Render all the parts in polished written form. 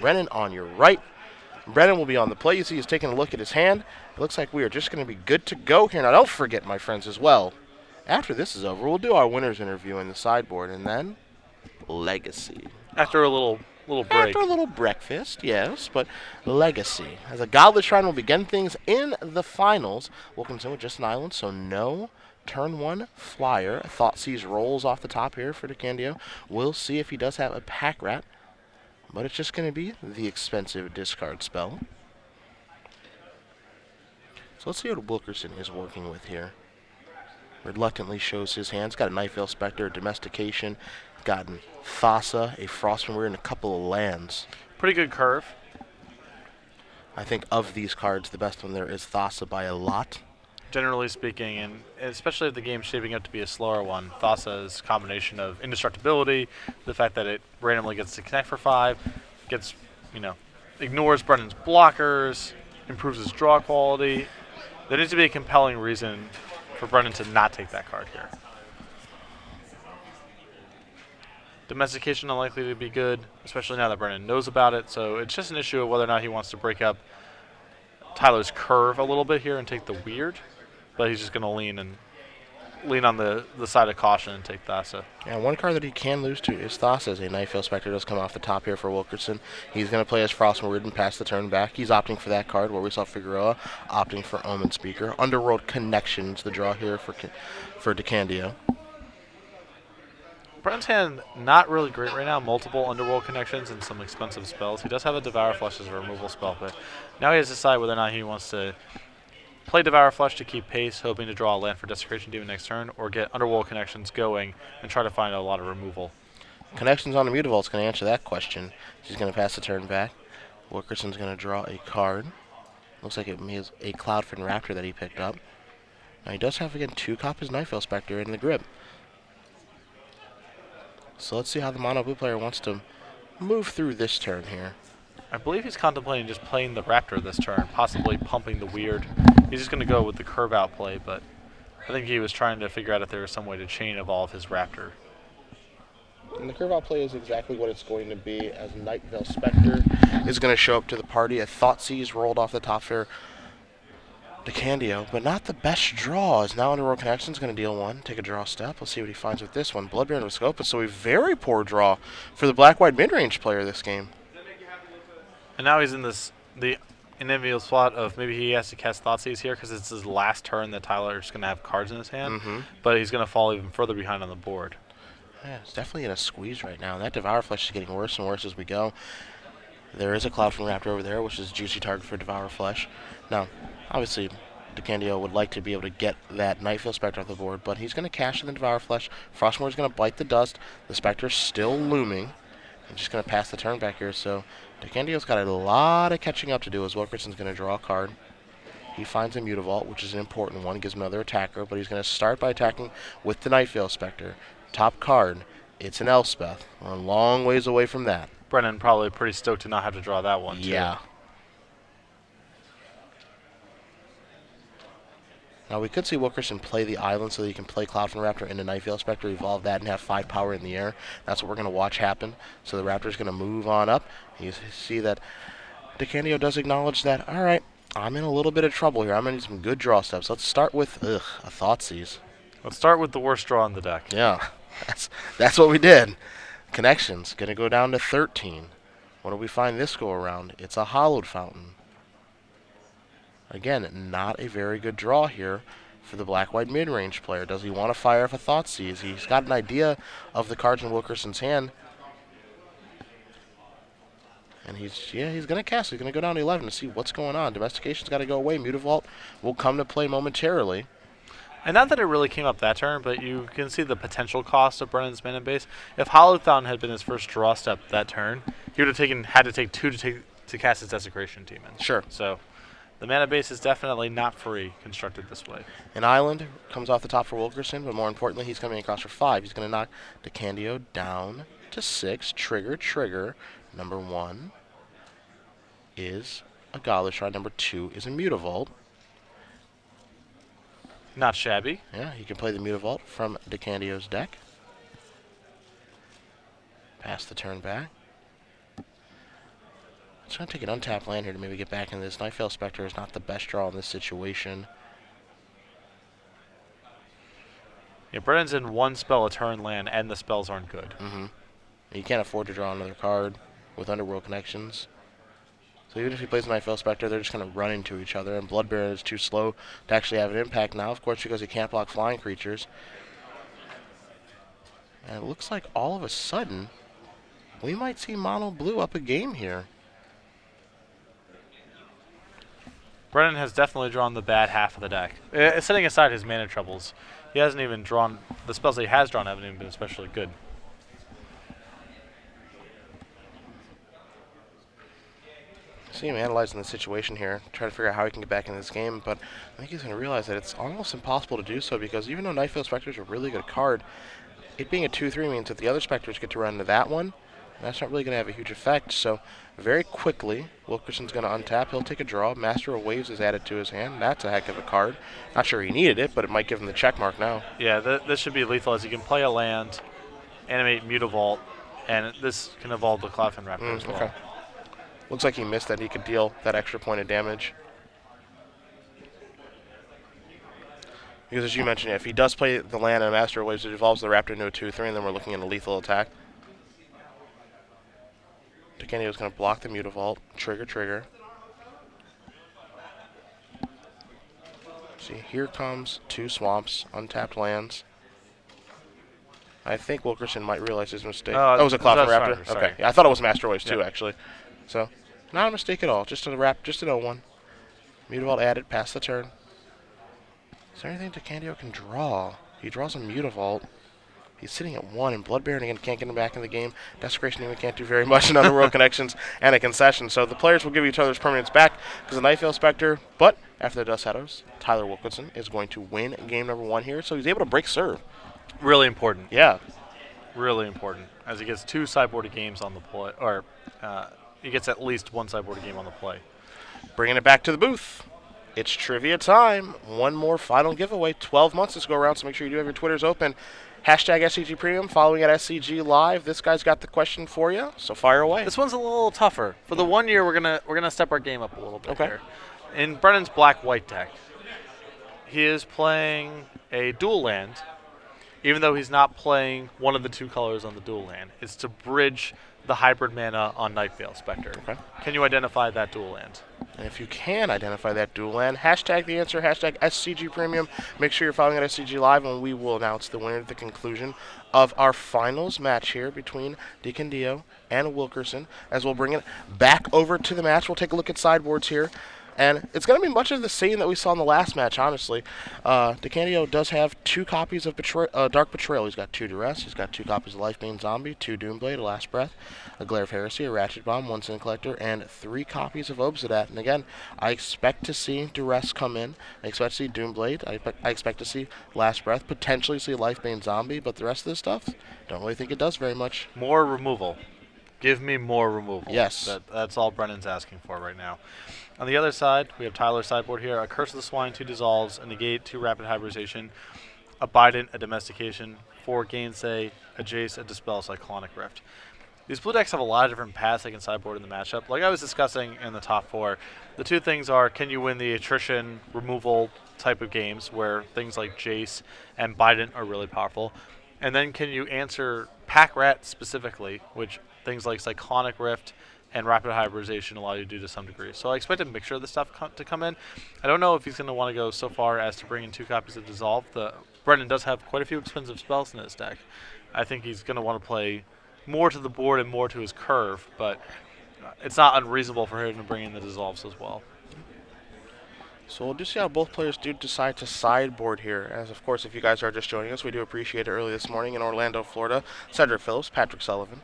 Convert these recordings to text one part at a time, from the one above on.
Brennan on your right. Brennan will be on the play. You see he's taking a look at his hand. It looks like we are just going to be good to go here. Now, don't forget, my friends, as well, after this is over, we'll do our winners interview in the sideboard, and then Legacy. After a little break. After a little breakfast, yes, but Legacy. As a Godless Shrine will begin things in the finals. Wilkerson with just an island, so no turn one flyer. Thoughtseize rolls off the top here for Decandio. We'll see if he does have a Pack Rat, but it's just going to be the expensive discard spell. So let's see what Wilkerson is working with here. Reluctantly shows his hands. Got a Nightveil Spectre, Domestication, gotten Thassa, a Frostmourne Weird, and a couple of lands. Pretty good curve. I think of these cards, the best one there is Thassa by a lot. Generally speaking, and especially if the game's shaping up to be a slower one, Thassa's combination of indestructibility, the fact that it randomly gets to connect for 5, gets, ignores Brennan's blockers, improves his draw quality. There needs to be a compelling reason for Brennan to not take that card here. Domestication unlikely to be good, especially now that Brennan knows about it, so it's just an issue of whether or not he wants to break up Tyler's curve a little bit here and take the weird, but he's just going to lean on the side of caution and take Thassa. Yeah, one card that he can lose to is Thassa, as a Nightveil Spectre does come off the top here for Wilkerson. He's going to play as Frostmourne Weird and pass the turn back. He's opting for that card, where we saw Figueroa opting for Omen Speaker. Underworld Connections, the draw here for Decandio. Brennan's hand not really great right now. Multiple Underworld Connections and some expensive spells. He does have a Devour Flesh as a removal spell, but now he has to decide whether or not he wants to play Devour Flesh to keep pace, hoping to draw a land for Desecration Demon next turn, or get Underworld Connections going and try to find a lot of removal. Connections on the Mutavault's going to answer that question. He's going to pass the turn back. Wilkerson's going to draw a card. Looks like it is a Cloudfin Raptor that he picked up. Now he does have, again, 2 copies of Nightveil Spectre in the grip. So let's see how the mono blue player wants to move through this turn here. I believe he's contemplating just playing the Raptor this turn, possibly pumping the weird. He's just going to go with the curve out play, but I think he was trying to figure out if there was some way to chain evolve his Raptor. And the curve out play is exactly what it's going to be, as Nightveil Spectre is going to show up to the party. A Thoughtseize rolled off the top for Decandio, but not the best draw, as now Underworld Connection is going to deal 1. Take a draw step. Let's see what he finds with this one. Bloodbaron with Scopa, so a very poor draw for the black-white mid-range player this game. And now he's in the enviable spot of maybe he has to cast Thoughtseize here because it's his last turn that Tyler's going to have cards in his hand, but he's going to fall even further behind on the board. Yeah, it's definitely in a squeeze right now. That Devour Flesh is getting worse and worse as we go. There is a Cloudfin Raptor over there, which is a juicy target for Devour Flesh. Now, obviously, Decandio would like to be able to get that Nightveil Spectre off the board, but he's going to cash in the Devour Flesh. Frostmourne is going to bite the dust. The Spectre's still looming. I'm just going to pass the turn back here, so Decandio's got a lot of catching up to do, as Wilkerson's going to draw a card. He finds a Mutavault, which is an important one. Gives him another attacker, but he's going to start by attacking with the Nightveil Spectre. Top card, it's an Elspeth. We're a long ways away from that. Brennan probably pretty stoked to not have to draw that one, too. Yeah. Now, we could see Wilkerson play the island so that he can play Cloudfin Raptor into Nightveil Spectre, evolve that, and have 5 power in the air. That's what we're going to watch happen. So the Raptor's going to move on up. You see that Decandio does acknowledge that, all right, I'm in a little bit of trouble here. I'm going to need some good draw steps. Let's start with, a Thoughtseize. Let's start with the worst draw in the deck. Yeah, that's what we did. Connections, going to go down to 13. What do we find this go around? It's a Hallowed Fountain. Again, not a very good draw here for the black-white mid-range player. Does he want to fire off a Thoughtseize? He's got an idea of the cards in Wilkerson's hand. And he's going to cast. He's going to go down to 11 to see what's going on. Domestication's got to go away. Mutavault will come to play momentarily. And not that it really came up that turn, but you can see the potential cost of Brennan's mana base. If Hallowed Fountain had been his first draw step that turn, he would have had to take 2 to cast his Desecration Demon. Sure. So the mana base is definitely not free constructed this way. An island comes off the top for Wilkerson, but more importantly, he's coming across for 5. He's going to knock Decandio down to 6. Trigger. Number 1 is a Godless Shrine. Number 2 is a Mutavault. Not shabby. Yeah, he can play the Mutavault from Decandio's deck. Pass the turn back. trying to take an untapped land here to maybe get back in this. Nightveil Spectre is not the best draw in this situation. Yeah, Brennan's in one spell a turn land, and the spells aren't good. You can't afford to draw another card with Underworld Connections. So even if he plays Nightveil Spectre, they're just going to run into each other, and Blood Baron is too slow to actually have an impact now, of course, because he can't block flying creatures. And it looks like all of a sudden, we might see Mono Blue up a game here. Brennan has definitely drawn the bad half of the deck. Setting aside his mana troubles, he hasn't even drawn, the spells that he has drawn haven't even been especially good. See him analyzing the situation here, trying to figure out how he can get back in this game, but I think he's going to realize that it's almost impossible to do so, because even though Nightveil Spectre is a really good card, it being a 2/3 means that the other Spectres get to run into that one, and that's not really going to have a huge effect. So very quickly, Wilkerson's going to untap. He'll take a draw. Master of Waves is added to his hand. That's a heck of a card. Not sure he needed it, but it might give him the check mark now. Yeah, this should be lethal, as you can play a land, animate Mutavault, and this can evolve the Cloudfin Raptor as well. Okay. Looks like he missed that he could deal that extra point of damage. Because as you mentioned, if he does play the land and Master of Waves, it evolves the Raptor into a 2/3, and then we're looking at a lethal attack. Decandio is going to block the Mutavault. Trigger. See, here comes 2 swamps, untapped lands. I think Wilkerson might realize his mistake. Oh, it was a Cloudfin Raptor? Okay. Yeah, I thought it was Master Waves too, actually. So, not a mistake at all. Just an 0-1. Mutavault added, pass the turn. Is there anything Decandio can draw? He draws a Mutavault. He's sitting at 1, and Blood Baron again can't get him back in the game. Desecration even can't do very much in Underworld Connections and a concession. So the players will give each other's permanents back because of Nightveil Spectre. But after the Dust Shadows, Tyler Wilkerson is going to win game number 1 here. So he's able to break serve. Really important. Yeah. Really important, as he gets 2 sideboarded games on the play, or he gets at least 1 sideboarded game on the play. Bringing it back to the booth. It's trivia time. One more final giveaway. 12 months to go around, so make sure you do have your Twitters open. Hashtag SCG Premium, following at SCG Live. This guy's got the question for you, so fire away. This one's a little tougher. For the 1 year, we're gonna step our game up a little bit here. In Brennan's black-white deck, he is playing a dual land, even though he's not playing one of the 2 colors on the dual land. It's to bridge the hybrid mana on Nightveil Spectre. Okay. Can you identify that dual land? And if you can identify that dual land, hashtag the answer, hashtag SCG Premium. Make sure you're following at SCG Live, and we will announce the winner at the conclusion of our finals match here between Decandio and Wilkerson. As we'll bring it back over to the match, we'll take a look at sideboards here. And it's going to be much of the same that we saw in the last match, honestly. Decandio does have 2 copies of Dark Betrayal. He's got 2 Duress. He's got 2 copies of Lifebane Zombie, 2 Doomblade, a Last Breath, a Glare of Heresy, a Ratchet Bomb, 1 Sin Collector, and 3 copies of Obsidian. And again, I expect to see Duress come in. I expect to see Doomblade. I expect to see Last Breath, potentially see Lifebane Zombie, but the rest of this stuff, don't really think it does very much. More removal. Give me more removal. Yes. That's all Brennan's asking for right now. On the other side, we have Tyler's sideboard here. A Curse of the Swine, 2 Dissolves, a Negate, 2 Rapid Hybridization, a Bident, a Domestication, 4 Gainsay, a Jace, a Dispel, Cyclonic Rift. These blue decks have a lot of different paths they can sideboard in the matchup. Like I was discussing in the top 4, the 2 things are, can you win the attrition removal type of games where things like Jace and Bident are really powerful, and then can you answer Pack Rat specifically, which things like Cyclonic Rift and Rapid Hybridization allow you to do to some degree. So I expect a mixture of this stuff to come in. I don't know if he's going to want to go so far as to bring in 2 copies of Dissolve. Brennan does have quite a few expensive spells in his deck. I think he's going to want to play more to the board and more to his curve, but it's not unreasonable for him to bring in the Dissolves as well. So we'll just see how both players do decide to sideboard here. As, of course, if you guys are just joining us, we do appreciate it. Early this morning in Orlando, Florida, Cedric Phillips, Patrick Sullivan.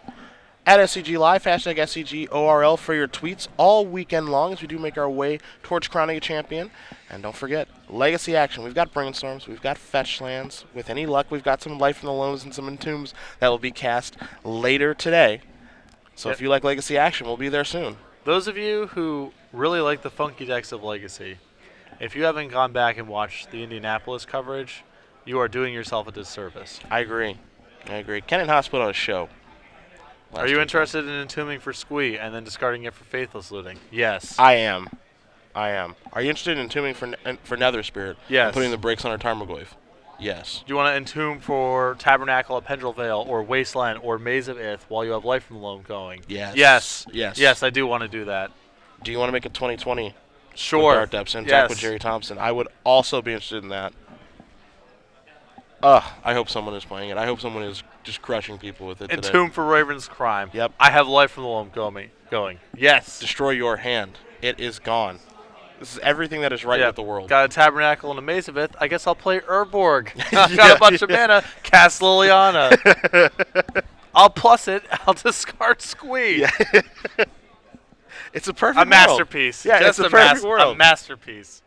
At SCG Live, hashtag SCGORL for your tweets all weekend long as we do make our way towards crowning a champion. And don't forget, legacy action. We've got Brainstorms, we've got Fetch Lands. With any luck, we've got some Life in the Loams and some Entombs that will be cast later today. So if you like legacy action, we'll be there soon. Those of you who really like the funky decks of Legacy, if you haven't gone back and watched the Indianapolis coverage, you are doing yourself a disservice. I agree. Ken and Haas put on a show. Are you interested in entombing for Squee and then discarding it for Faithless Looting? Yes. I am. Are you interested in entombing for Nether Spirit? Yes. And putting the brakes on our Tarmogoyf? Yes. Do you want to entomb for Tabernacle of Pendrel Vale or Wasteland or Maze of Ith while you have Life from the Loam going? Yes. Yes, I do want to do that. Do you want to make a 2020? Sure. With Dark Depths and Attack with Jerry Thompson. I would also be interested in that. I hope someone is playing it. I hope someone is just crushing people with it today. Entomb for Raven's Crime. Yep. I have Life from the Loam going. Yes. Destroy your hand. It is gone. This is everything that is right with the world. Got a Tabernacle and a Maze of Ith. I guess I'll play Urborg. Got a bunch of mana. Cast Liliana. I'll plus it. I'll discard Squee. Yeah. It's a perfect world. Masterpiece. Yeah, just it's a perfect world. A masterpiece.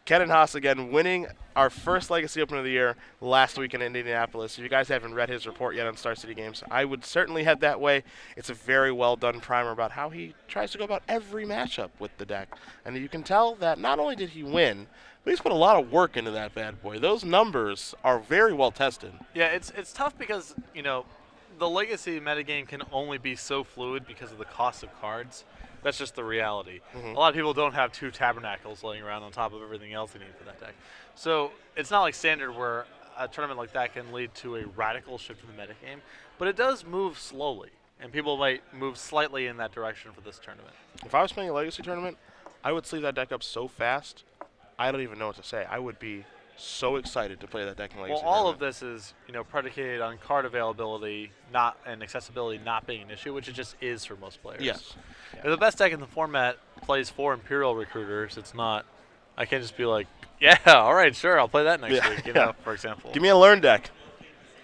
Ken and Haas again winning our first Legacy Open of the year last week in Indianapolis. If you guys haven't read his report yet on Star City Games, I would certainly head that way. It's a very well done primer about how he tries to go about every matchup with the deck. And you can tell that not only did he win, but he's put a lot of work into that bad boy. Those numbers are very well tested. Yeah, it's tough because, the Legacy metagame can only be so fluid because of the cost of cards. That's just the reality. A lot of people don't have 2 Tabernacles laying around on top of everything else they need for that deck. So it's not like Standard where a tournament like that can lead to a radical shift in the metagame, but it does move slowly, and people might move slightly in that direction for this tournament. If I was playing a Legacy tournament, I would sleeve that deck up so fast, I don't even know what to say. I would be so excited to play that deck in Legacy. Well, all of this is, predicated on card availability and accessibility not being an issue, which it just is for most players. Yes. If the best deck in the format plays 4 Imperial Recruiters, it's not. I can't just be like, yeah, all right, sure, I'll play that next week, for example. Give me a Learn deck.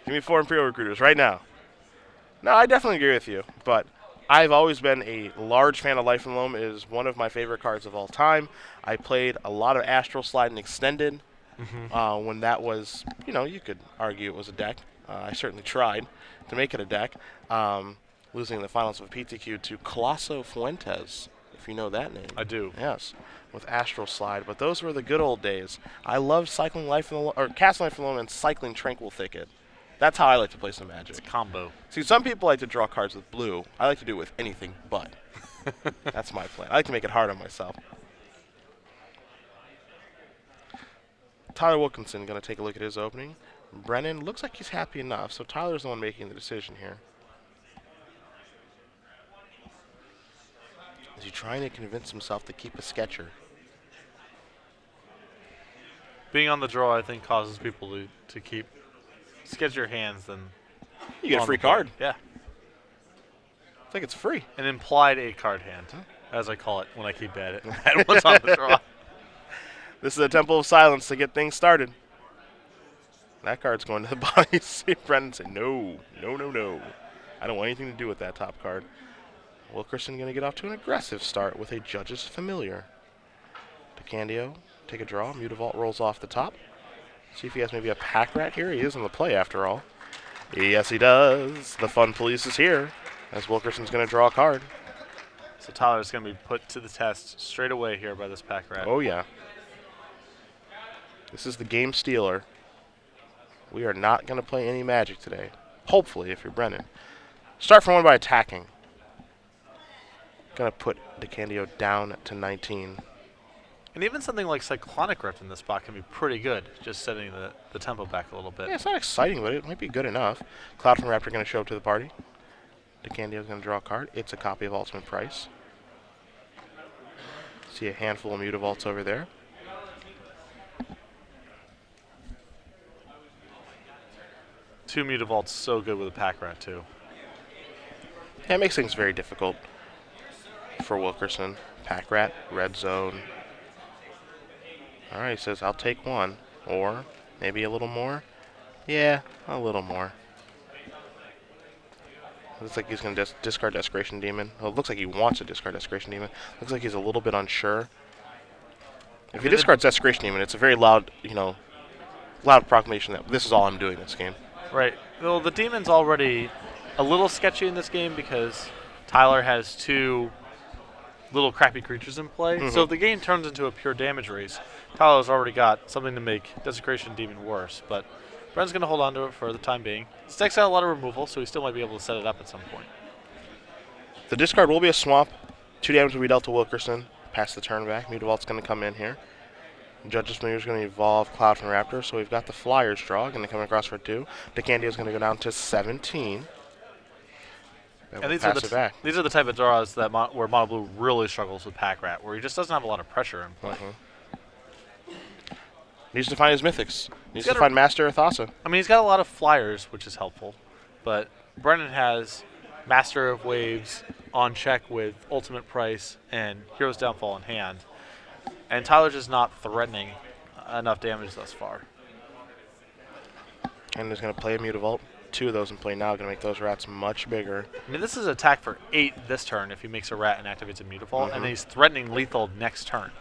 Give me 4 Imperial Recruiters right now. No, I definitely agree with you, but I've always been a large fan of Life and Loam. It is one of my favorite cards of all time. I played a lot of Astral Slide and Extended. When that was, you could argue it was a deck. I certainly tried to make it a deck, losing the finals of PTQ to Colosso Fuentes, if you know that name. I do. Yes, with Astral Slide. But those were the good old days. I loved cycling Life in the or casting Life in the Loam and cycling Tranquil Thicket. That's how I like to play some Magic. It's a combo. See, some people like to draw cards with blue. I like to do it with anything but. That's my plan. I like to make it hard on myself. Tyler Wilkerson going to take a look at his opening. Brennan looks like he's happy enough, so Tyler's the one making the decision here. Is he trying to convince himself to keep a sketcher? Being on the draw, I think, causes people to keep sketch your hands. Then you get a free card. Yeah. I think it's free. An implied 8-card hand, as I call it when I keep at what's on the draw. This is a Temple of Silence to get things started. That card's going to the body. See Brennan say, no. I don't want anything to do with that top card. Wilkerson going to get off to an aggressive start with a Judge's Familiar. Decandio, take a draw. Mutavault rolls off the top. See if he has maybe a Pack Rat here. He is on the play after all. Yes, he does. The Fun Police is here as Wilkerson's going to draw a card. So Tyler's going to be put to the test straight away here by this Pack Rat. Oh, yeah. This is the game stealer. We are not going to play any Magic today. Hopefully, if you're Brennan. Start from 1 by attacking. Going to put Decandio down to 19. And even something like Cyclonic Rift in this spot can be pretty good, just setting the tempo back a little bit. Yeah, it's not exciting, but it might be good enough. Cloud from Raptor going to show up to the party. Decandio's going to draw a card. It's a copy of Ultimate Price. See a handful of Mutavaults over there. Two Mutavault's so good with a Pack Rat, too. Yeah, it makes things very difficult for Wilkerson. Pack Rat, Red Zone. All right, he says, I'll take 1. Or maybe a little more. Yeah, a little more. Looks like he's going to discard Desecration Demon. Well, it looks like he wants to discard Desecration Demon. Looks like he's a little bit unsure. If he discards Desecration Demon, it's a very loud, loud proclamation that this is all I'm doing this game. Right. Well, the Demon's already a little sketchy in this game because Tyler has 2 little crappy creatures in play. So if the game turns into a pure damage race, Tyler's already got something to make Desecration Demon worse. But Brennan's going to hold on to it for the time being. This deck's got a lot of removal, so he still might be able to set it up at some point. The discard will be a swamp. 2 damage will be dealt to Wilkerson. Pass the turn back. Mutavault's going to come in here. Judge's Familiar is going to evolve Cloud from Raptor, so we've got the Flyers draw. Going to come across for 2. Decandio is going to go down to 17. And these are the type of draws that where Mono Blue really struggles with Pack Rat, where he just doesn't have a lot of pressure in play. Needs to find his mythics. Needs to find Master Thassa. I mean, he's got a lot of flyers, which is helpful, but Brennan has Master of Waves on check with Ultimate Price and Hero's Downfall in hand, and Tyler's just not threatening enough damage thus far. And he's going to play a Mutavault. 2 of those in play now, going to make those rats much bigger. I mean, this is attack for 8 this turn if he makes a rat and activates a Mutavault, and then he's threatening lethal next turn.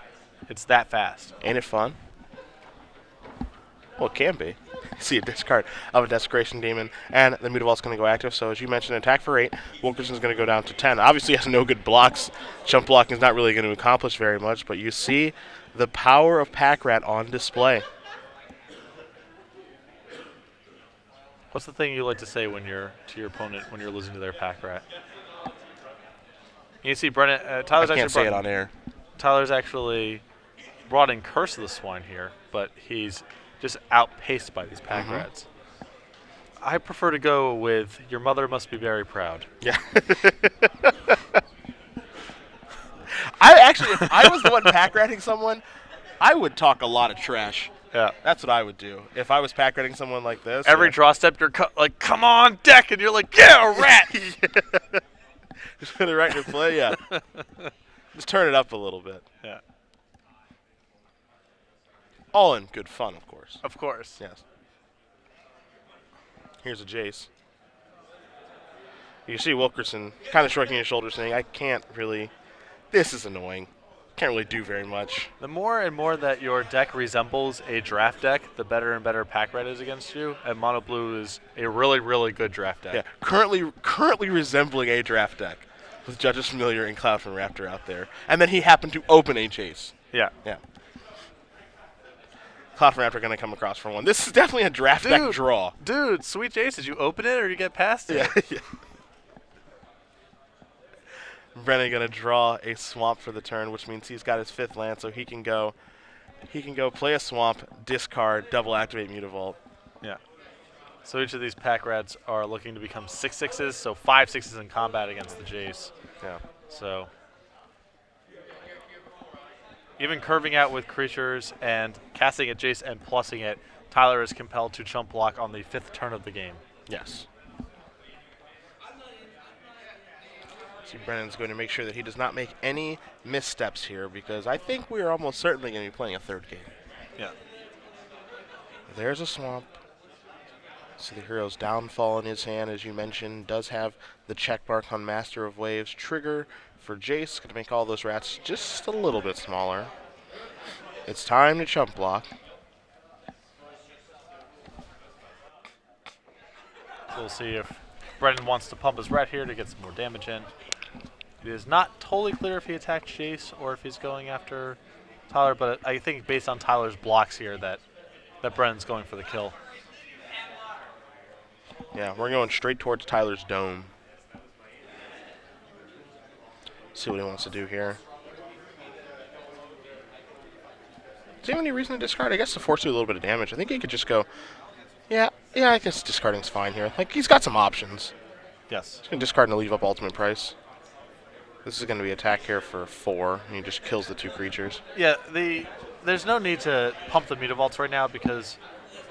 It's that fast. Ain't it fun? Well, it can be. See a discard of a Desecration Demon, and the Mutavault's going to go active. So as you mentioned, attack for 8. Wilkerson's going to go down to 10. Obviously, he has no good blocks. Jump blocking is not really going to accomplish very much, but you see the power of Pack Rat on display. What's the thing you like to say when you're to your opponent when you're losing to their Pack Rat? You see, Brennan. Tyler's I can't say it on air. Tyler's actually brought in Curse of the Swine here, but he's just outpaced by these Pack Rats. I prefer to go with "Your mother must be very proud." Yeah. If I was the one Pack Ratting someone, I would talk a lot of trash. Yeah, that's what I would do if I was Pack Ratting someone like this. Every draw step, you're like, "Come on, deck," and you're like, "Yeah, a rat." Yeah. Just put it right into play. Yeah. Just turn it up a little bit. Yeah. All in good fun, of course. Of course. Yes. Here's a Jace. You see Wilkerson kind of shrugging his shoulders, saying, "I can't really. This is annoying. Can't really do very much." The more and more that your deck resembles a draft deck, the better and better Pack Rat is against you. And Mono Blue is a really, really good draft deck. Yeah, currently resembling a draft deck with Judge's Familiar and Cloud from Raptor out there. And then he happened to open a Chase. Yeah. Yeah. Cloud from Raptor going to come across for 1. This is definitely a draft deck draw. Dude, Sweet Jace, did you open it or did you get past it? Yeah. Brennan going to draw a swamp for the turn, which means he's got his 5th land, so he can go play a swamp, discard, double activate Mutavault. Yeah. So each of these Pack Rats are looking to become 6/6s, so 5/6s in combat against the Jace. Yeah. So even curving out with creatures and casting at Jace and plussing it, Tyler is compelled to chump block on the 5th turn of the game. Yes. See, Brennan's going to make sure that he does not make any missteps here, because I think we are almost certainly going to be playing a 3rd game. Yeah. There's a swamp. See the Hero's Downfall in his hand, as you mentioned, does have the check mark on Master of Waves. Trigger for Jace, going to make all those rats just a little bit smaller. It's time to chump block. So we'll see if Brennan wants to pump his rat here to get some more damage in. It is not totally clear if he attacked Jace or if he's going after Tyler, but I think based on Tyler's blocks here that Brennan's going for the kill. Yeah, we're going straight towards Tyler's dome. See what he wants to do here. Does he have any reason to discard? I guess to force you a little bit of damage. I think he could just go, yeah, I guess discarding's fine here. Like, he's got some options. Yes. He's going to discard and leave up Ultimate Price. This is going to be attack here for 4, and he just kills the 2 creatures. Yeah, there's no need to pump the Mutavaults right now because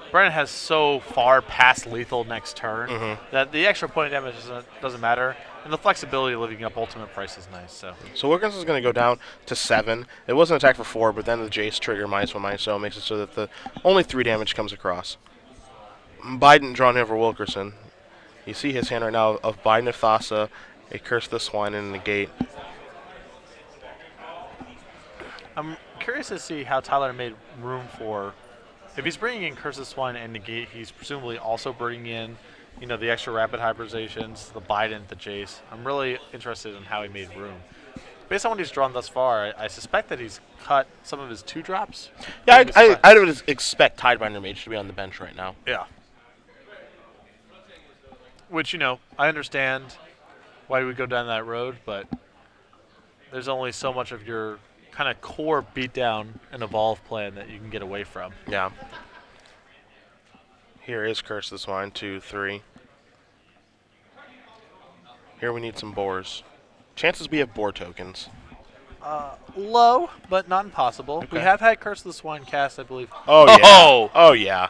Brennan has so far past lethal next turn that the extra point of damage doesn't matter, and the flexibility of leaving up Ultimate Price is nice. So Wilkerson's going to go down to 7. It was an attack for 4, but then the Jace trigger -1/-0 makes it so that the only 3 damage comes across. Biden drawn over Wilkerson. You see his hand right now of Biden of Thassa, a Curse the Swine, and a Negate. I'm curious to see how Tyler made room for. If he's bringing in Curse the Swine and Negate, he's presumably also bringing in, the extra rapid hybridizations, the Biden, the Jace. I'm really interested in how he made room. Based on what he's drawn thus far, I suspect that he's cut some of his 2-drops. Yeah, I would expect Tidebinder Mage to be on the bench right now. Yeah. Which, I understand why we would go down that road, but there's only so much of your kind of core beatdown and evolve plan that you can get away from. Yeah. Here is Curse the Swine, 2, 3. Here we need some boars. Chances we have boar tokens. Low, but not impossible. Okay. We have had Curse of the Swine cast, I believe. Oh, yeah. Oh! Oh, yeah.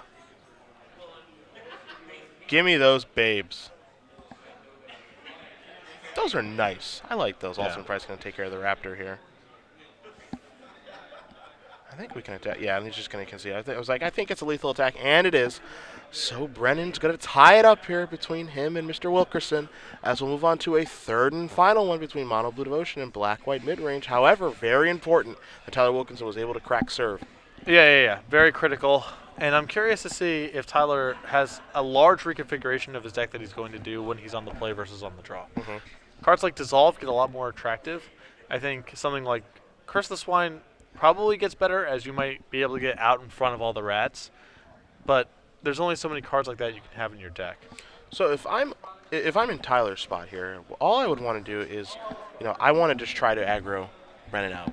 Give me those babes. Those are nice. I like those. Yeah. Also, Price going to take care of the raptor here. I think we can attack. Yeah, and he's just going to concede. I think it's a lethal attack, and it is. So Brennan's going to tie it up here between him and Mr. Wilkerson as we'll move on to a third and final one between Mono Blue Devotion and Black White Midrange. However, very important that Tyler Wilkinson was able to crack serve. Yeah. Very critical. And I'm curious to see if Tyler has a large reconfiguration of his deck that he's going to do when he's on the play versus on the draw. Mm-hmm. Cards like Dissolve get a lot more attractive. I think something like Curse the Swine probably gets better as you might be able to get out in front of all the rats. But there's only so many cards like that you can have in your deck. So if I'm in Tyler's spot here, all I would want to do is, I want to just try to aggro Brennan out.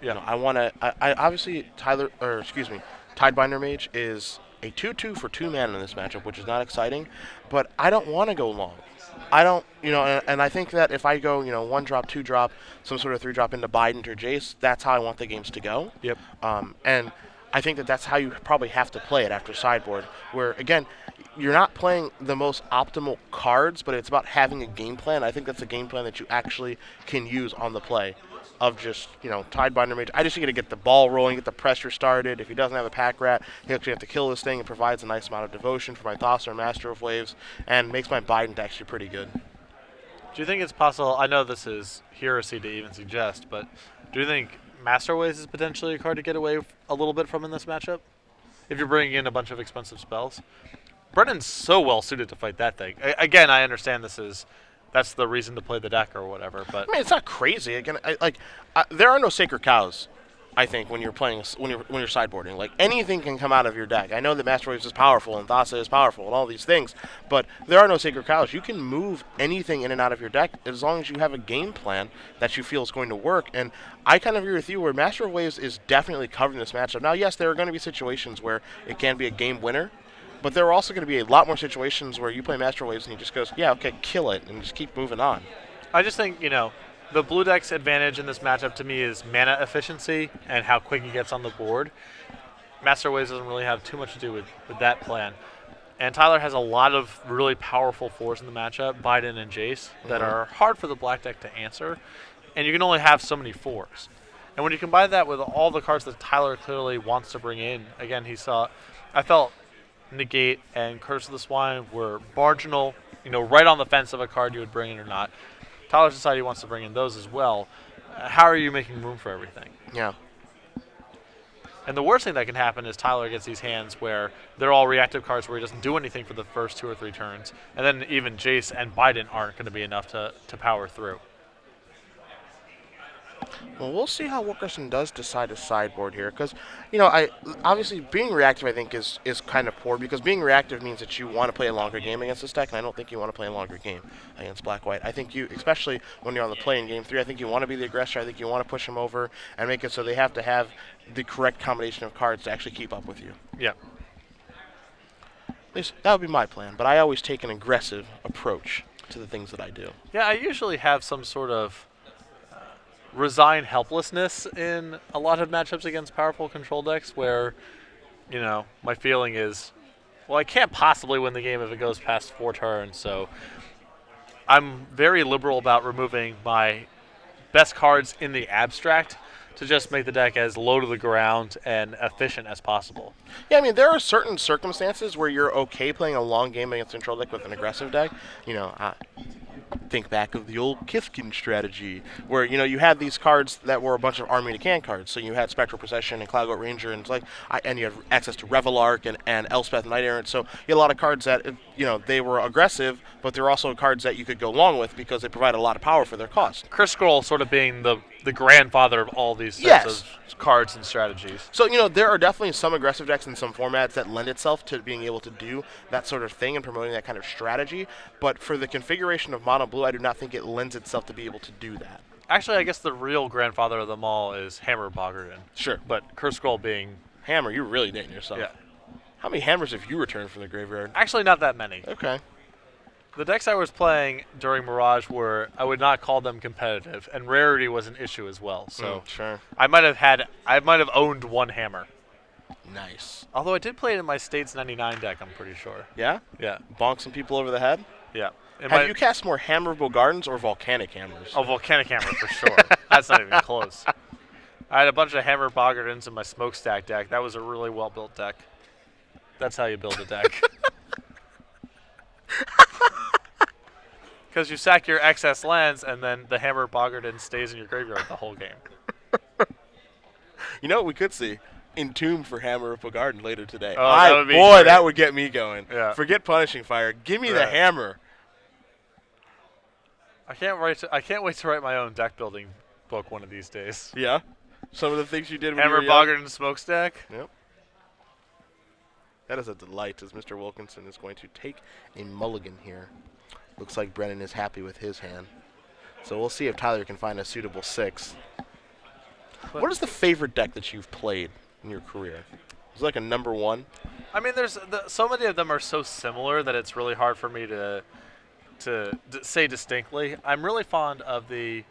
Yeah. I want to. I obviously Tidebinder Mage is a 2/2 for 2 mana in this matchup, which is not exciting, but I don't want to go long. I don't, and I think that if I go, 1 drop, 2 drop, some sort of 3 drop into Bident or Jace, that's how I want the games to go. Yep. And I think that that's how you probably have to play it after sideboard, where, again, you're not playing the most optimal cards, but it's about having a game plan. I think that's a game plan that you actually can use on the play of just, Tidebinder Mage. I just need to get the ball rolling, get the pressure started. If he doesn't have a pack rat, he actually have to kill this thing. It provides a nice amount of devotion for my Thassa's or Master of Waves and makes my Bident actually pretty good. Do you think it's possible? I know this is heresy to even suggest, but do you think Master of Waves is potentially a card to get away a little bit from in this matchup? If you're bringing in a bunch of expensive spells? Brennan's so well suited to fight that thing. Again, I understand that's the reason to play the deck or whatever, but I mean, it's not crazy. Again, there are no sacred cows. I think when you're playing, when you're sideboarding, like anything can come out of your deck. I know that Master Waves is powerful and Thassa is powerful and all these things, but there are no sacred cows. You can move anything in and out of your deck as long as you have a game plan that you feel is going to work. And I kind of agree with you where Master of Waves is definitely covering this matchup. Now, yes, there are going to be situations where it can be a game winner, but there are also going to be a lot more situations where you play Master Waves and he just goes, yeah, okay, kill it, and just keep moving on. I just think, the blue deck's advantage in this matchup to me is mana efficiency and how quick he gets on the board. Master Waves doesn't really have too much to do with that plan. And Tyler has a lot of really powerful fours in the matchup, Bident and Jace, that are hard for the black deck to answer. And you can only have so many fours. And when you combine that with all the cards that Tyler clearly wants to bring in, again, I felt Negate and Curse of the Swine were marginal, right on the fence of a card you would bring in or not. Tyler Society wants to bring in those as well. How are you making room for everything? Yeah. And the worst thing that can happen is Tyler gets these hands where they're all reactive cards where he doesn't do anything for the first 2 or 3 turns. And then even Jace and Bident aren't going to be enough to power through. Well, we'll see how Wilkerson does decide to sideboard here, because, obviously being reactive I think is kind of poor, because being reactive means that you want to play a longer game against this deck, and I don't think you want to play a longer game against Black-White. I think you, especially when you're on the play in Game 3, I think you want to be the aggressor. I think you want to push them over and make it so they have to have the correct combination of cards to actually keep up with you. Yeah. At least that would be my plan, but I always take an aggressive approach to the things that I do. Yeah, I usually have some sort of resigned helplessness in a lot of matchups against powerful control decks where, my feeling is, well, I can't possibly win the game if it goes past 4 turns, so I'm very liberal about removing my best cards in the abstract to just make the deck as low to the ground and efficient as possible. Yeah, I mean, there are certain circumstances where you're okay playing a long game against a control deck with an aggressive deck. Think back of the old Kithkin strategy, where you had these cards that were a bunch of Army to Can cards. So you had Spectral Procession and Cloudgoat Ranger, and and you had access to Revelark and Elspeth Knight Errant. So you had a lot of cards that they were aggressive, but they're also cards that you could go long with because they provide a lot of power for their cost. SCGORL sort of being the grandfather of all these sets of cards and strategies. So, you know, there are definitely some aggressive decks in some formats that lend itself to being able to do that sort of thing and promoting that kind of strategy. But for the configuration of mono blue, I do not think it lends itself to be able to do that. Actually, I guess the real grandfather of them all is Hammer Boggerton. Sure. But Curse Scroll being... Hammer, you're really dating yourself. Yeah. How many hammers have you returned from the graveyard? Actually, not that many. Okay. The decks I was playing during Mirage were, I would not call them competitive, and rarity was an issue as well. So sure. I might have owned one hammer. Nice. Although I did play it in my States 99 deck, I'm pretty sure. Yeah? Yeah. Bonk some people over the head? Yeah. Have you cast more Hammerable Gardens or Volcanic Hammers? Oh, Volcanic Hammer for sure. That's not even close. I had a bunch of Hammer Boggertons in my Smokestack deck. That was a really well-built deck. That's how you build a deck. Because you sack your excess lands, and then the Hammer Boggerton stays in your graveyard the whole game. You know what we could see? Entombed for Hammerable Garden later today. Oh, that would be boy, great. that would get me going. Yeah. Forget Punishing Fire. Give me the Right. hammer. I can't wait to write my own deck building book one of these days. Yeah. Some of the things you did when Hammer you were young. Boggerton Smokestack. Yep. That is a delight as Mr. Wilkerson is going to take a mulligan here. Looks like Brennan is happy with his hand. So we'll see if Tyler can find a suitable 6. What is the favorite deck that you've played in your career? Is it like a number 1? I mean, there's so many of them are so similar that it's really hard for me to say distinctly. I'm really fond of the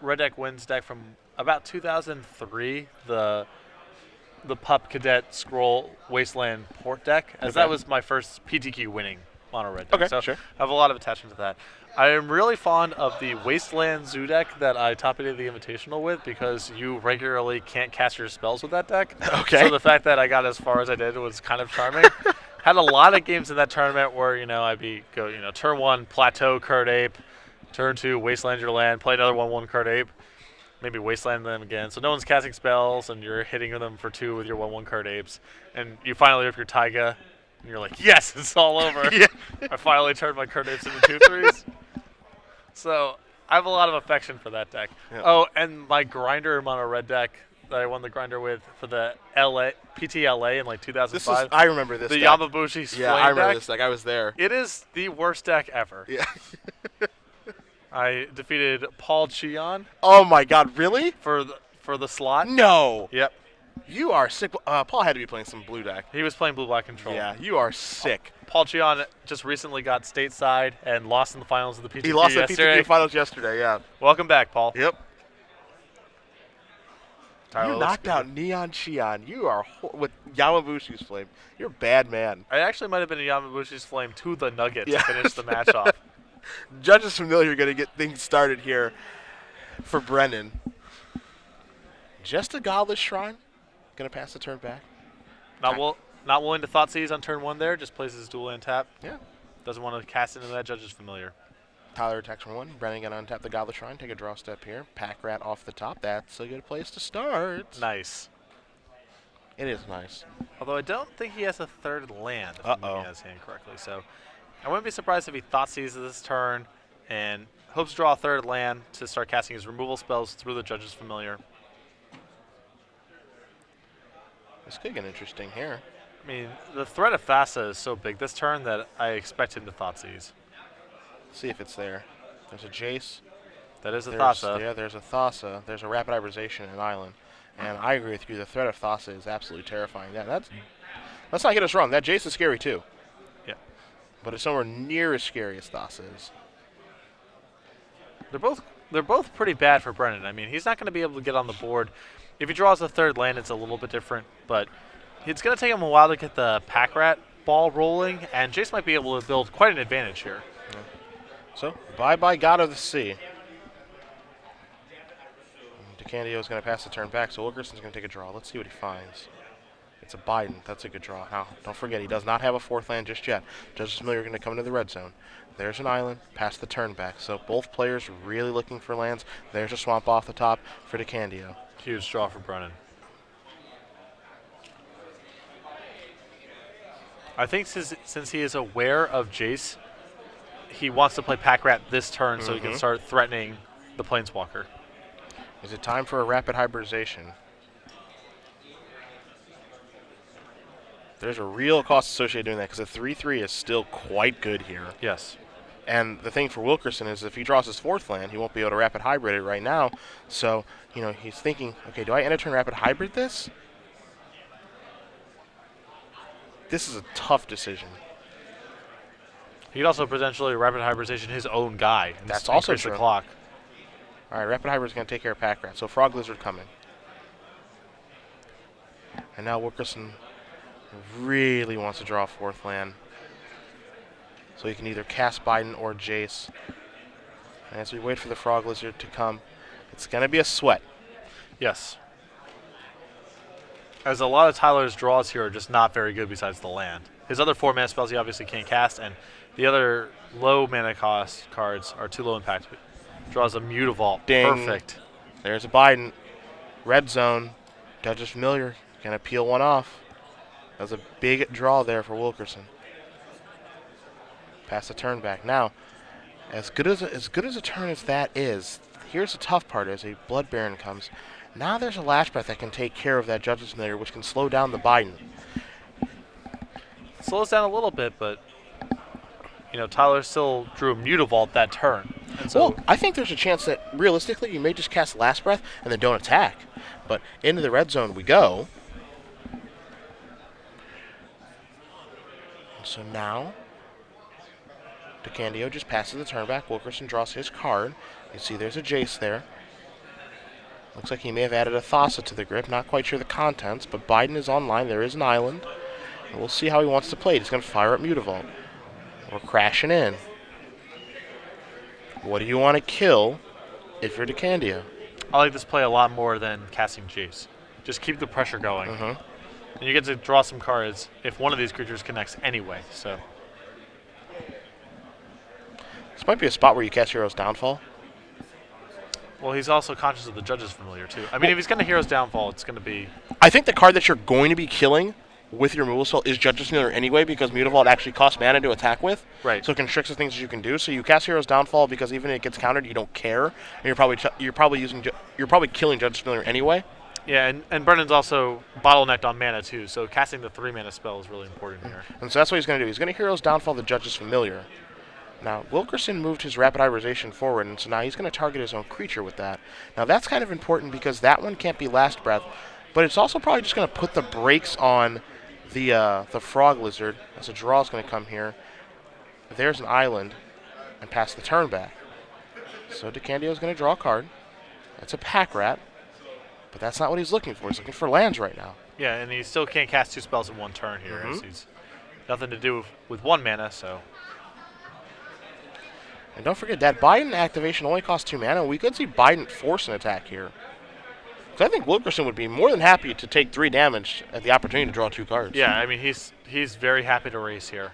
Red Deck Wins deck from about 2003, the Pup Cadet Scroll Wasteland Port deck, as that was my first PTQ winning mono red deck. Okay, so sure. I have a lot of attachment to that. I am really fond of the Wasteland Zoo deck that I top-aided the Invitational with because you regularly can't cast your spells with that deck. Okay. So the fact that I got as far as I did was kind of charming. Had a lot of games in that tournament where, I'd go turn 1, Plateau, Curd Ape, turn 2, Wasteland your land, play another 1/1 Curd Ape, maybe Wasteland them again. So no one's casting spells, and you're hitting them for 2 with your 1/1 Curd Apes. And you finally rip your Taiga, and you're like, yes, it's all over. Yeah. I finally turned my Curd Apes into 2/3s. So I have a lot of affection for that deck. Yep. Oh, and my Grinder mono red deck that I won the Grinder with for the PTLA in like 2005. I remember this the deck. Yamabushi's Yeah, Flame I remember deck. this deck. I was there. It is the worst deck ever. Yeah. I defeated Paul Cheon Oh my God! Really? for the slot. No. Yep. You are sick. Paul had to be playing some blue deck. He was playing blue-black control. Yeah, you are sick. Paul Cheon just recently got stateside and lost in the finals of the PTQ He lost the yesterday. PTQ finals yesterday. Yeah. Welcome back, Paul. Yep. Tyler You looks knocked good. out Neon Shion. You are with Yamabushi's Flame. You're a bad man. I actually might have been a Yamabushi's Flame to the Nugget Yeah. to finish the match off. Judges familiar are going to get things started here for Brennan. Just a Godless Shrine. Going to pass the turn back. Not willing to Thoughtseize on turn 1 there. Just plays his dual land tap. Yeah. Doesn't want to cast into that Judge's Familiar. Tyler attacks for 1. Brennan going to untap the Godless Shrine. Take a draw step here. Pack Rat off the top. That's a good place to start. Nice. It is nice. Although I don't think he has a third land, if I'm Uh-oh. looking at his hand correctly. So I wouldn't be surprised if he Thoughtseizes this turn and hopes to draw a third land to start casting his removal spells through the Judge's Familiar. This could get interesting here. I mean, the threat of Thassa is so big this turn that I expect him to Thoughtseize. See if it's there. There's a Jace. That is a There's, Thassa. Yeah, there's a Thassa. There's a Rapid Hybridization and Island. And I agree with you. The threat of Thassa is absolutely terrifying. Let's not get us wrong. That Jace is scary too. Yeah. But it's nowhere near as scary as Thassa is. They're both pretty bad for Brennan. I mean, he's not going to be able to get on the board. If he draws a third land, it's a little bit different, but it's going to take him a while to get the Pack Rat ball rolling, and Jace might be able to build quite an advantage here. So, bye-bye God of the Sea. Decandio is going to pass the turn back, so Wilkerson's going to take a draw. Let's see what he finds. It's a Biden. That's a good draw. Now, don't forget, he does not have a 4th land just yet. Judge's Familiar are going to come into the red zone. There's an island, pass the turn back. So both players really looking for lands. There's a swamp off the top for Decandio. Huge draw for Brennan. I think since he is aware of Jace, he wants to play Pack Rat this turn so he can start threatening the Planeswalker. Is it time for a rapid hybridization? There's a real cost associated with doing that because a 3/3 is still quite good here. Yes. And the thing for Wilkerson is if he draws his 4th land, he won't be able to rapid hybrid it right now. So, he's thinking, okay, do I end of turn rapid hybrid this? This is a tough decision. He'd also potentially rapid hybridization his own guy. And That's also increase true. the clock. All right, rapid hybrid is going to take care of Pack Rat. So Frog Lizard coming. And now Wilkerson really wants to draw a 4th land. So he can either cast Biden or Jace. And as we wait for the Frog Lizard to come, it's going to be a sweat. Yes. As a lot of Tyler's draws here are just not very good besides the land. His other 4-mana spells he obviously can't cast, and the other low mana cost cards are too low impact. Draws a Mutavault. Ding. Perfect. There's a Biden. Red Zone. Judge's Familiar. Going to peel one off. That was a big draw there for Wilkerson. Pass the turn back. Now, as good as a turn as that is, here's the tough part as a Blood Baron comes. Now there's a Lash Breath that can take care of that Judge's Familiar, which can slow down the Biden. Slows down a little bit, but Tyler still drew a Mutavault that turn. And so Well, I think there's a chance that realistically you may just cast Last Breath and then don't attack. But into the red zone we go. So now Decandio just passes the turn back. Wilkerson draws his card. You see there's a Jace there. Looks like he may have added a Thassa to the grip. Not quite sure the contents, but Biden is online. There is an island. And we'll see how he wants to play it. He's going to fire up Mutavault. We're crashing in. What do you want to kill if you're Decandio? I like this play a lot more than casting Jace. Just keep the pressure going. And you get to draw some cards if one of these creatures connects anyway. So This might be a spot where you cast Hero's Downfall. Well, he's also conscious of the Judge's Familiar, too. I mean, if he's going to Hero's Downfall, it's going to be... I think the card that you're going to be killing with your removal spell is Judge's Familiar anyway, because Mutavault actually costs mana to attack with. Right. So it constricts the things that you can do. So you cast Hero's Downfall because even if it gets countered, you don't care. And you're probably killing Judge's Familiar anyway. Yeah, and Brennan's also bottlenecked on mana, too, so casting the 3-mana spell is really important here. And so that's what he's going to do. He's going to Hero's Downfall the Judge's Familiar. Now, Wilkerson moved his rapid hybridization forward, and so now he's going to target his own creature with that. Now, that's kind of important because that one can't be Last Breath, but it's also probably just going to put the brakes on the Frog Lizard, as a draw is going to come here. There's an island, and pass the turn back. So Decandio is going to draw a card. That's a Pack Rat, but that's not what he's looking for. He's looking for lands right now. Yeah, and he still can't cast 2 spells in 1 turn here. As he's nothing to do with 1 mana, so... And don't forget, that Biden activation only costs 2 mana. We could see Biden force an attack here. Because I think Wilkerson would be more than happy to take 3 damage at the opportunity to draw 2 cards. Yeah, I mean, he's very happy to race here.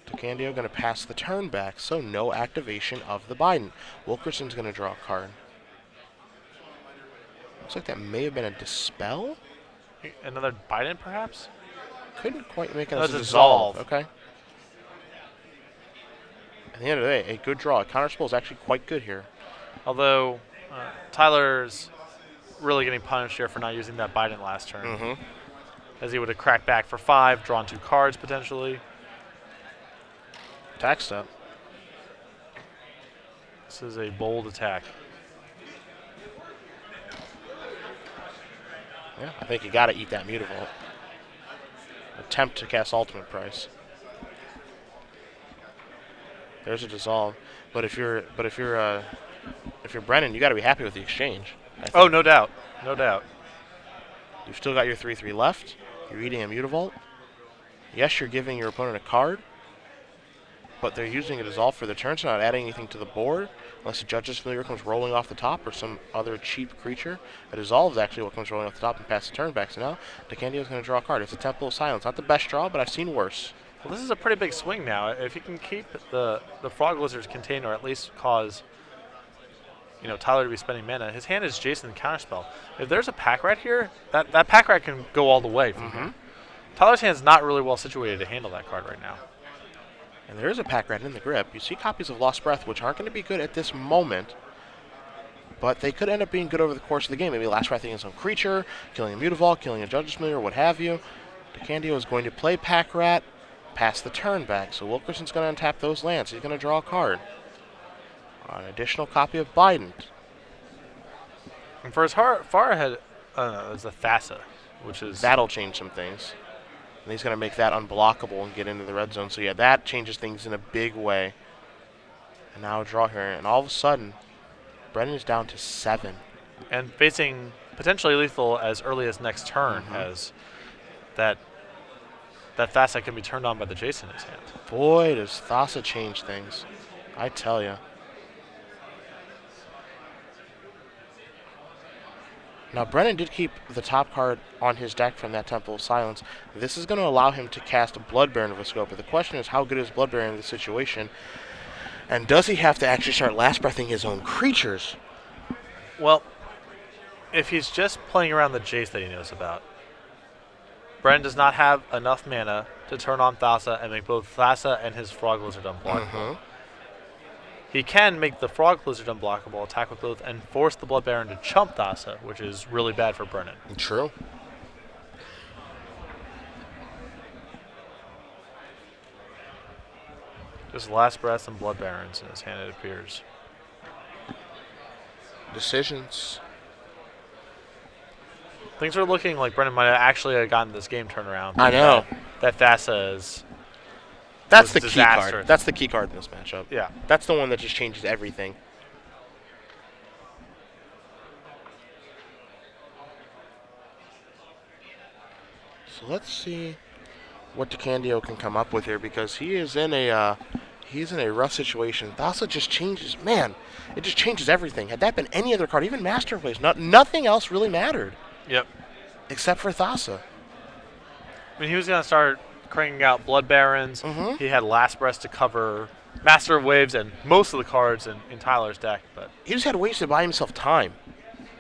Decandio going to pass the turn back, so no activation of the Biden. Wilkerson's going to draw a card. Looks like that may have been a Dispel. Another Biden, perhaps? Couldn't quite make it That's as a a Dissolve. Dissolve. Okay. At the end of the day, a good draw. A counterspell is actually quite good here. Although, Tyler's really getting punished here for not using that Biden last turn. As he would have cracked back for 5, drawn 2 cards potentially. Attack step. This is a bold attack. Yeah, I think you got to eat that Mutavault. Attempt to cast Ultimate Price. There's a Dissolve, but if you're Brennan, you got to be happy with the exchange. Oh, no doubt, no doubt. You've still got your 3/3 left. You're eating a Mutavault. Yes, you're giving your opponent a card, but they're using a Dissolve for the turn, so not adding anything to the board, unless the Judge's Familiar comes rolling off the top or some other cheap creature. A Dissolve is actually what comes rolling off the top and pass the turn back. So now Decandio is going to draw a card. It's a Temple of Silence. Not the best draw, but I've seen worse. Well, this is a pretty big swing now. If he can keep the Frog Lizards contained, or at least cause Tyler to be spending mana, his hand is Jason Counterspell. If there's a Pack Rat here, that Pack Rat can go all the way from here. Tyler's hand's not really well situated to handle that card right now. And there is a pack rat in the grip. You see copies of Lost Breath, which aren't going to be good at this moment, but they could end up being good over the course of the game. Maybe Last Breathing his own creature, killing a Mutavault, killing a Judge's Familiar, what have you. Decandio is going to play pack rat, pass the turn back. So Wilkerson's going to untap those lands. He's going to draw a card. An additional copy of Bident. And for as far ahead, there's a Thassa, which is... That'll change some things. And he's going to make that unblockable and get into the red zone. So yeah, that changes things in a big way. And now a draw here. And all of a sudden, Brennan is down to 7. And facing potentially lethal as early as next turn as that Thassa can be turned on by the Jace in his hand. Boy, does Thassa change things. I tell you. Now, Brennan did keep the top card on his deck from that Temple of Silence. This is going to allow him to cast Blood Baron of a scope. But the question is, how good is Blood Baron in this situation? And does he have to actually start Last Breathing his own creatures? Well, if he's just playing around the Jace that he knows about, Brennan does not have enough mana to turn on Thassa and make both Thassa and his Frog Lizard unblockable. He can make the Frog Lizard unblockable, attack with both, and force the Blood Baron to chump Thassa, which is really bad for Brennan. True. Just Last Breath and Blood Barons in his hand, it appears. Decisions. Things are looking like Brennan might have actually gotten this game turned around. I know. That Thassa is... That's the key disastrous. card. That's the key card in this matchup. Yeah. That's the one that just changes everything. So let's see what Decandio can come up with here, because he is in a rough situation. Thassa just changes, man. It just changes everything. Had that been any other card, even Master of Waves, nothing else really mattered. Yep. Except for Thassa. I mean, he was going to start cranking out Blood Barons. He had Last Breath to cover Master of Waves and most of the cards in Tyler's deck. But he just had ways to buy himself time,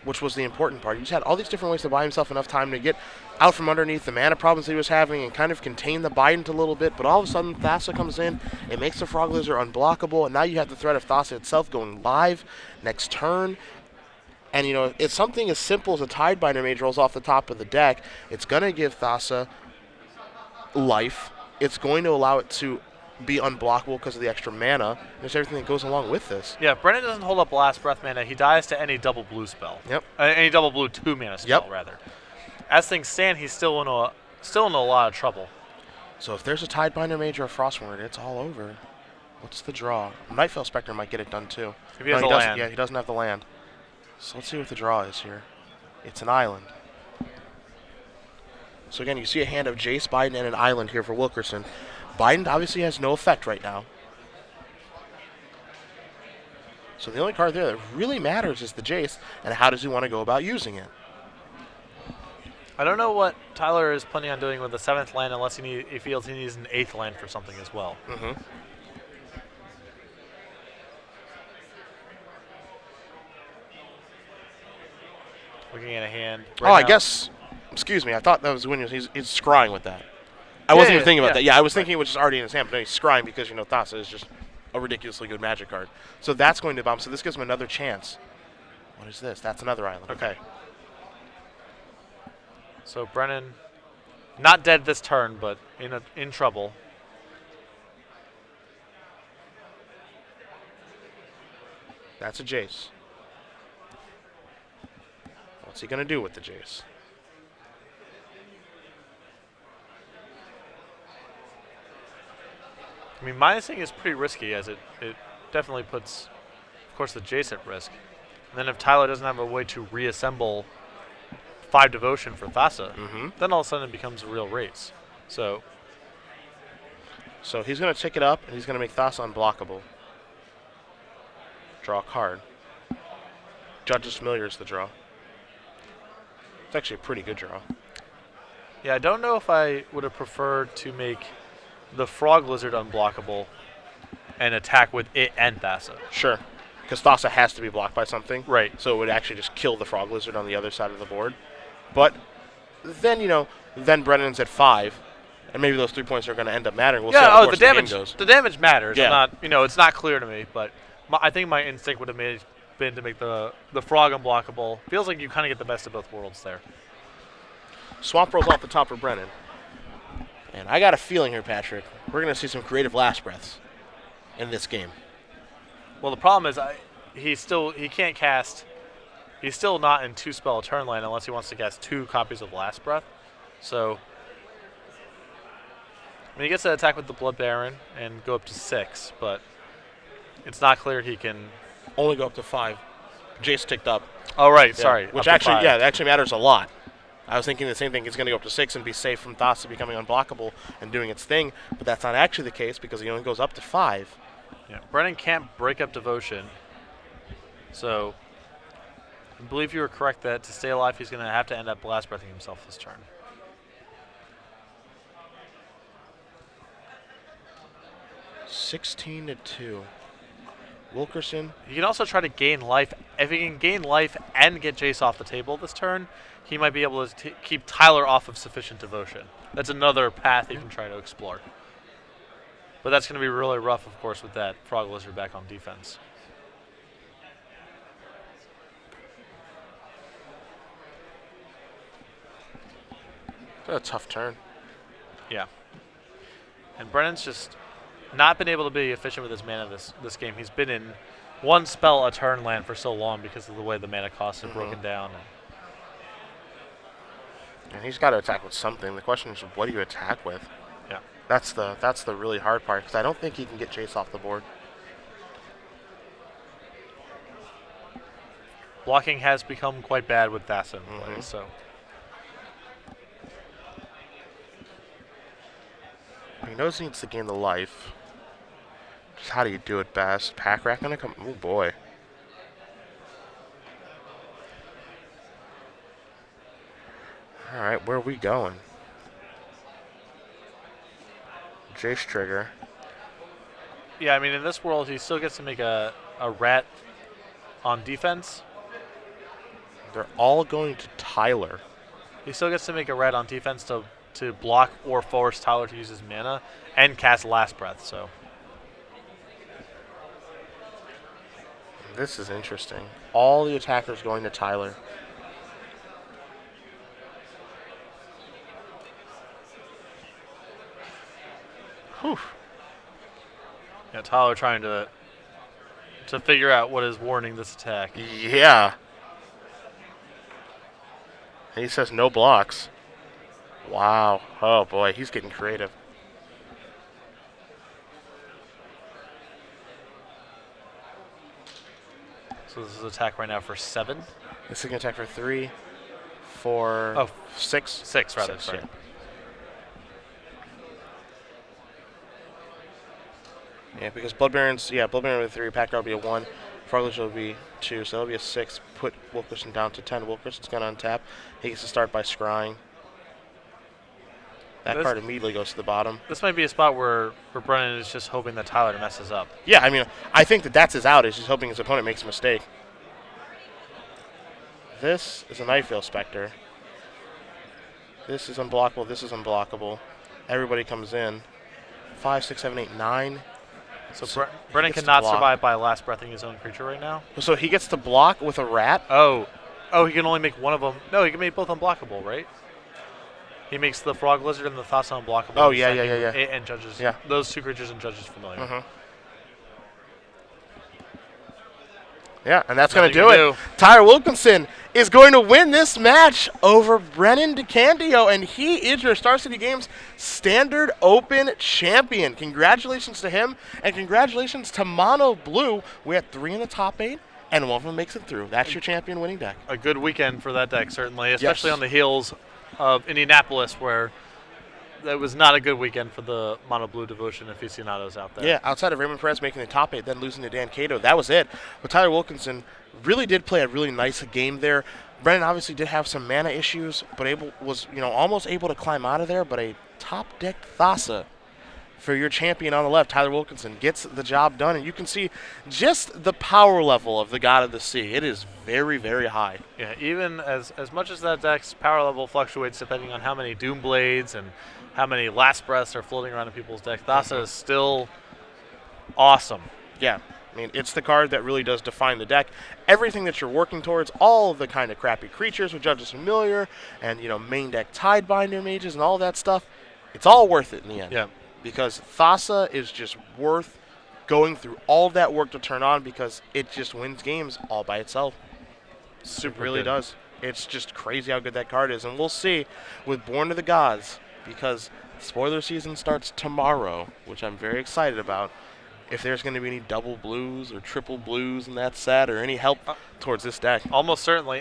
which was the important part. He just had all these different ways to buy himself enough time to get out from underneath the mana problems he was having and kind of contain the Bident a little bit. But all of a sudden, Thassa comes in. It makes the Frog Lizard unblockable. And now you have the threat of Thassa itself going live next turn. And, you know, it's something as simple as a Tidebinder Mage rolls off the top of the deck. It's going to give Thassa life. It's going to allow it to be unblockable because of the extra mana. There's everything that goes along with this. yeah, Brennan doesn't hold up Last Breath mana. He dies to any double blue spell. Yep. Any double blue 2 mana spell, rather. As things stand, he's still in a lot of trouble. So if there's a Tidebinder Mage or a Frostward, it's all over. What's the draw? Nightfell Spectre might get it done too. If he has a land. Yeah, he doesn't have the land. So let's see what the draw is here. It's an island. So again, you see a hand of Jace, Bident, and an island here for Wilkerson. Bident obviously has no effect right now. So the only card there that really matters is the Jace, and how does he want to go about using it? I don't know what Tyler is planning on doing with the 7th land unless he feels he needs an 8th land for something as well. Looking at a hand. I guess. Excuse me. I thought that was when he's scrying with that. I wasn't even thinking about that. Yeah, I was thinking it was just already in his hand, but no, he's scrying because, you know, Thassa is just a ridiculously good Magic card. So that's going to bomb. So this gives him another chance. What is this? That's another island. Okay. So Brennan, not dead this turn, but in trouble. That's a Jace. What's he going to do with the Jace? I mean, minusing is pretty risky, as it definitely puts, of course, the Jace at risk. And then if Tyler doesn't have a way to reassemble 5 Devotion for Thassa, then all of a sudden it becomes a real race. So he's going to tick it up, and he's going to make Thassa unblockable. Draw a card. Judge's Familiar is the draw. It's actually a pretty good draw. yeah, I don't know if I would have preferred to make the Frog Lizard unblockable and attack with it and Thassa. Sure, because Thassa has to be blocked by something. Right. So it would actually just kill the Frog Lizard on the other side of the board. But then, you know, then Brennan's at 5, and maybe those 3 points are going to end up mattering. We'll see how Yeah. the Oh, course the of the game damage. goes. The damage matters. Yeah. I'm not. It's not clear to me, but I think my instinct would have been to make the frog unblockable. Feels like you kind of get the best of both worlds there. Swamp rolls off the top for Brennan. And I got a feeling here, Patrick, we're going to see some creative last breaths in this game. Well, the problem is he can't cast. He's still not in 2-spell turn lane unless he wants to cast 2 copies of Last Breath. So he gets to attack with the Blood Baron and go up to 6, but it's not clear he can. Only go up to 5. Jace ticked up. Oh, right. Yeah, Sorry. which up to 5. that actually matters a lot. I was thinking the same thing. He's going to go up to 6 and be safe from Thassa becoming unblockable and doing its thing, but that's not actually the case because he only goes up to 5. Yeah. Brennan can't break up Devotion. So I believe you were correct that to stay alive, he's going to have to end up Last Breathing himself this turn. $16-2. Wilkerson. He can also try to gain life. If he can gain life and get Jace off the table this turn, he might be able to keep Tyler off of sufficient devotion. That's another path he can try to explore. But that's going to be really rough, of course, with that Frog Lizard back on defense. That's a tough turn. Yeah. And Brennan's just not been able to be efficient with his mana this game. He's been in 1 spell a turn land for so long because of the way the mana costs have broken down. And he's got to attack with something. The question is, what do you attack with? Yeah. That's the really hard part because I don't think he can get Jace off the board. Blocking has become quite bad with Thassa in play, so. He knows he needs to gain the life. Just how do you do it best? Pack Rat gonna come? Oh boy. All right, where are we going? Jace trigger. Yeah, I mean, in this world, he still gets to make a rat on defense. They're all going to Tyler. He still gets to make a rat on defense to block or force Tyler to use his mana and cast Last Breath, so. This is interesting. All the attackers going to Tyler. Whew. Yeah, Tyler trying to figure out what is warning this attack. Yeah. And he says no blocks. Wow. Oh boy, he's getting creative. So this is attack right now for 7. This is going to attack for 3, 4, Oh, 6. 6 rather, 6, sorry. yeah. Yeah, because Blood Baron with 3, Packard will be a 1, Frogledge will be 2, so that'll be a 6. Put Wilkerson down to 10. Wilkerson's going to untap. He gets to start by scrying. That card immediately goes to the bottom. This might be a spot where Brennan is just hoping that Tyler messes up. Yeah, I mean, I think that's his out. Is he's hoping his opponent makes a mistake. This is a Nightveil Spectre. This is unblockable. This is unblockable. Everybody comes in. 5, 6, 7, 8, 9. So Brennan cannot survive by last breathing his own creature right now. So he gets to block with a rat? Oh, he can only make one of them. No, he can make both unblockable, right? He makes the Frog Lizard and the Thassa unblockable. Oh, yeah. And judges. Yeah. Those 2 creatures and judges familiar. Mm-hmm. Yeah, and that's going to do Nothing it. Tyler Wilkerson is going to win this match over Brennan Decandio, and he is your Star City Games Standard Open champion. Congratulations to him, and congratulations to Mono Blue. We had 3 in the top 8, and 1 of them makes it through. That's your champion winning deck. A good weekend for that deck, certainly, especially on the heels of Indianapolis, where that was not a good weekend for the Mono Blue Devotion aficionados out there. Yeah, outside of Raymond Perez making the top 8, then losing to Dan Cato, that was it. But Tyler Wilkerson really did play a really nice game there. Brennan obviously did have some mana issues, but was almost able to climb out of there. But a top deck Thassa for your champion on the left, Tyler Wilkerson, gets the job done, and you can see just the power level of the God of the Sea. It is very, very high. Yeah, even as much as that deck's power level fluctuates depending on how many Doom Blades and how many last breaths are floating around in people's decks. Thassa is still awesome. Yeah. I mean, it's the card that really does define the deck. Everything that you're working towards, all of the kind of crappy creatures with Judge's Familiar and, main deck Tidebinder mages and all that stuff, it's all worth it in the end. Yeah. Because Thassa is just worth going through all that work to turn on because it just wins games all by itself. Super It really good. does. It's just crazy how good that card is. And we'll see with Born to the Gods, because spoiler season starts tomorrow, which I'm very excited about, if there's going to be any double blues or triple blues in that set or any help towards this deck. Almost certainly.